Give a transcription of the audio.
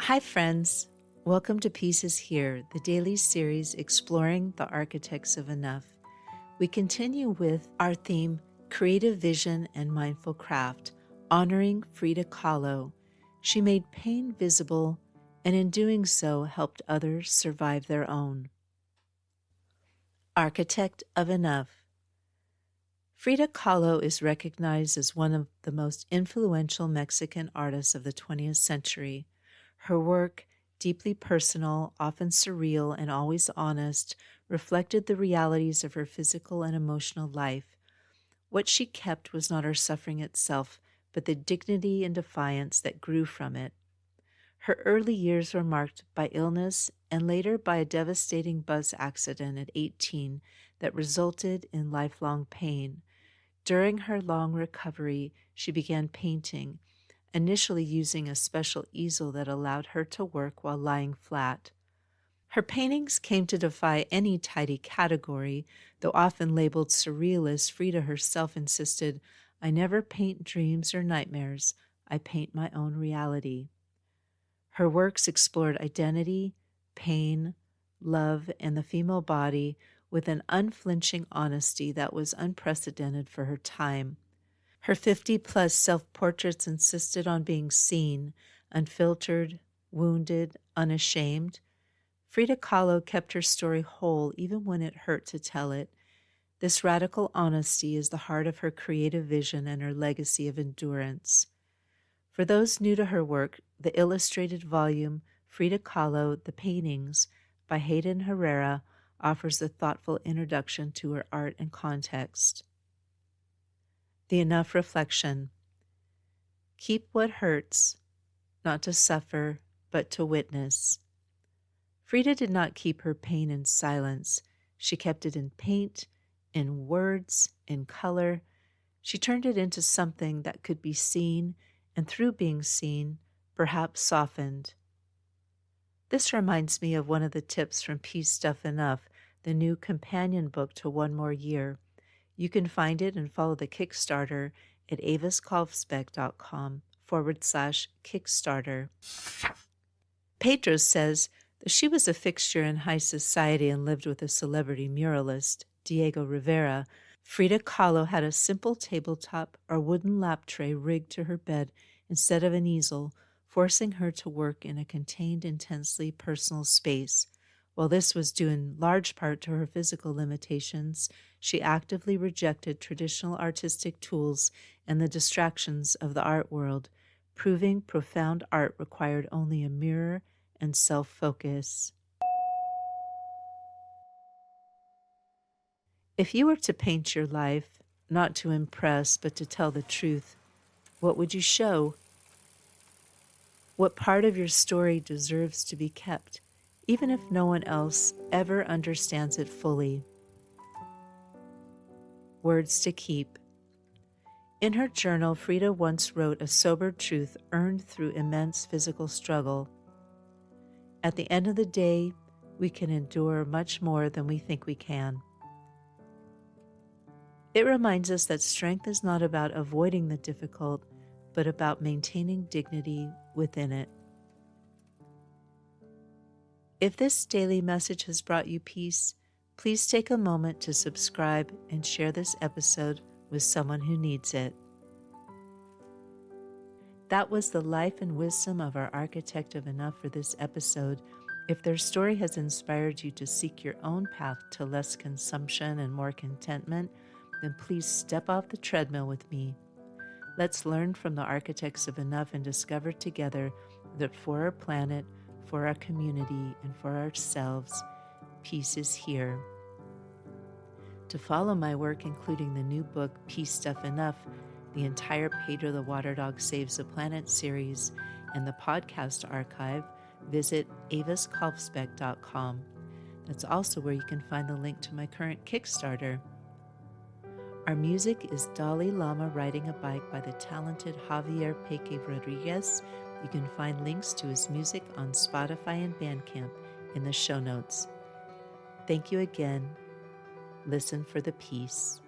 Hi, friends. Welcome to Pieces Here, the daily series exploring the architects of enough. We continue with our theme, Creative Vision and Mindful Craft, honoring Frida Kahlo. She made pain visible, and in doing so, helped others survive their own. Architect of Enough. Frida Kahlo is recognized as one of the most influential Mexican artists of the 20th century. Her work, deeply personal, often surreal, and always honest, reflected the realities of her physical and emotional life. What she kept was not her suffering itself, but the dignity and defiance that grew from it. Her early years were marked by illness and later by a devastating bus accident at 18 that resulted in lifelong pain. During her long recovery, she began painting, initially using a special easel that allowed her to work while lying flat. Her paintings came to defy any tidy category, though often labeled surrealist. Frida herself insisted, "I never paint dreams or nightmares, I paint my own reality." Her works explored identity, pain, love, and the female body with an unflinching honesty that was unprecedented for her time. Her 50-plus self-portraits insisted on being seen, unfiltered, wounded, unashamed. Frida Kahlo kept her story whole even when it hurt to tell it. This radical honesty is the heart of her creative vision and her legacy of endurance. For those new to her work, the illustrated volume, Frida Kahlo, The Paintings, by Hayden Herrera, offers a thoughtful introduction to her art and context. The Enough Reflection. Keep what hurts, not to suffer, but to witness. Frida did not keep her pain in silence. She kept it in paint, in words, in color. She turned it into something that could be seen, and through being seen, perhaps softened. This reminds me of one of the tips from Peace Stuff Enough, the new companion book to One More Year. You can find it and follow the Kickstarter at avaskalfsbeck.com/Kickstarter. Pedro says that she was a fixture in high society and lived with a celebrity muralist, Diego Rivera. Frida Kahlo had a simple tabletop or wooden lap tray rigged to her bed instead of an easel, forcing her to work in a contained, intensely personal space. While this was due in large part to her physical limitations, she actively rejected traditional artistic tools and the distractions of the art world, proving profound art required only a mirror and self-focus. If you were to paint your life, not to impress but to tell the truth, what would you show? What part of your story deserves to be kept, even if no one else ever understands it fully? Words to keep. In her journal, Frida once wrote a sober truth earned through immense physical struggle. At the end of the day, we can endure much more than we think we can. It reminds us that strength is not about avoiding the difficult, but about maintaining dignity within it. If this daily message has brought you peace, please take a moment to subscribe and share this episode with someone who needs it. That was the life and wisdom of our architect of enough for this episode. If their story has inspired you to seek your own path to less consumption and more contentment, then please step off the treadmill with me. Let's learn from the architects of enough and discover together that for our planet, for our community, and for ourselves, peace is here. To follow my work, including the new book, Peace Stuff Enough, the entire Pedro the Water Dog Saves the Planet series, and the podcast archive, visit avaskalfsbeck.com. That's also where you can find the link to my current Kickstarter. Our music is Dalai Lama Riding a Bike by the talented Javier Peque Rodriguez. You can find links to his music on Spotify and Bandcamp in the show notes. Thank you again. Listen for the peace.